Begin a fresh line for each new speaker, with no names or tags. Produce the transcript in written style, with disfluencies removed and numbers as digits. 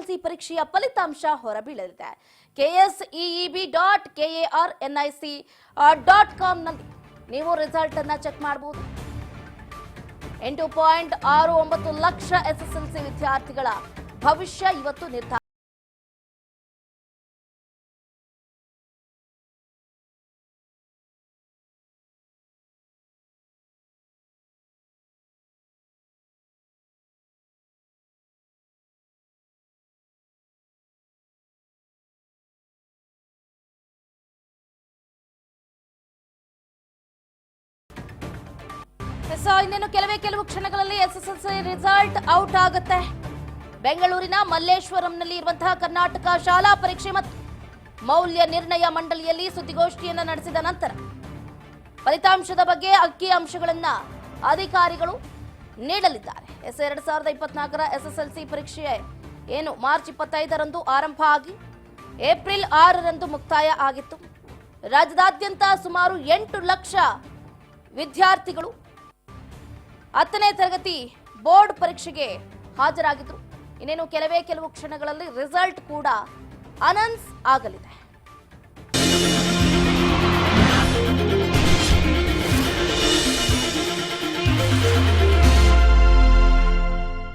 SSLC ಪರೀಕ್ಷೆಯ ಫಲಿತಾಂಶ ಹೊರಬೀಳಲಿದೆ. KSEEB.KARNIC.com ನಲ್ಲಿ ನೀವು ರಿಸಲ್ಟ್ ಅನ್ನು ಚೆಕ್ ಮಾಡಬಹುದು. 8.69 ಲಕ್ಷ ಎಸ್ಎಸ್ಎಲ್ಸಿ ವಿದ್ಯಾರ್ಥಿಗಳ ಭವಿಷ್ಯ ಇವತ್ತು ನಿರ್ಧಾರ. ಇನ್ನೇನು ಕೆಲವು ಕ್ಷಣಗಳಲ್ಲಿ ಎಸ್ಎಸ್ಎಲ್ಸಿ ರಿಸಲ್ಟ್ ಔಟ್ ಆಗುತ್ತೆ. ಬೆಂಗಳೂರಿನ ಮಲ್ಲೇಶ್ವರಂನಲ್ಲಿ ಇರುವಂತಹ ಕರ್ನಾಟಕ ಶಾಲಾ ಪರೀಕ್ಷೆ ಮತ್ತು ಮೌಲ್ಯ ನಿರ್ಣಯ ಮಂಡಳಿಯಲ್ಲಿ ಸುದ್ದಿಗೋಷ್ಠಿಯನ್ನು ನಡೆಸಿದ ನಂತರ ಫಲಿತಾಂಶದ ಬಗ್ಗೆ ಅಂಕಿ ಅಂಶಗಳನ್ನ ಅಧಿಕಾರಿಗಳು ನೀಡಲಿದ್ದಾರೆ. 2024ರ ಎಸ್ಎಸ್ಎಲ್ಸಿ ಪರೀಕ್ಷೆ ಏನು ಮಾರ್ಚ್ 25ರಂದು ಆರಂಭ ಆಗಿ ಏಪ್ರಿಲ್ 6ರಂದು ಮುಕ್ತಾಯ ಆಗಿತ್ತು. ರಾಜ್ಯದಾದ್ಯಂತ ಸುಮಾರು 8 ಲಕ್ಷ ವಿದ್ಯಾರ್ಥಿಗಳು 10ನೇ ತರಗತಿ ಬೋರ್ಡ್ ಪರೀಕ್ಷೆಗೆ ಹಾಜರಾಗಿದ್ರು. ಇನ್ನೇನು ಕೆಲವು ಕ್ಷಣಗಳಲ್ಲಿ ರಿಸಲ್ಟ್ ಕೂಡ ಅನೌನ್ಸ್ ಆಗಲಿದೆ.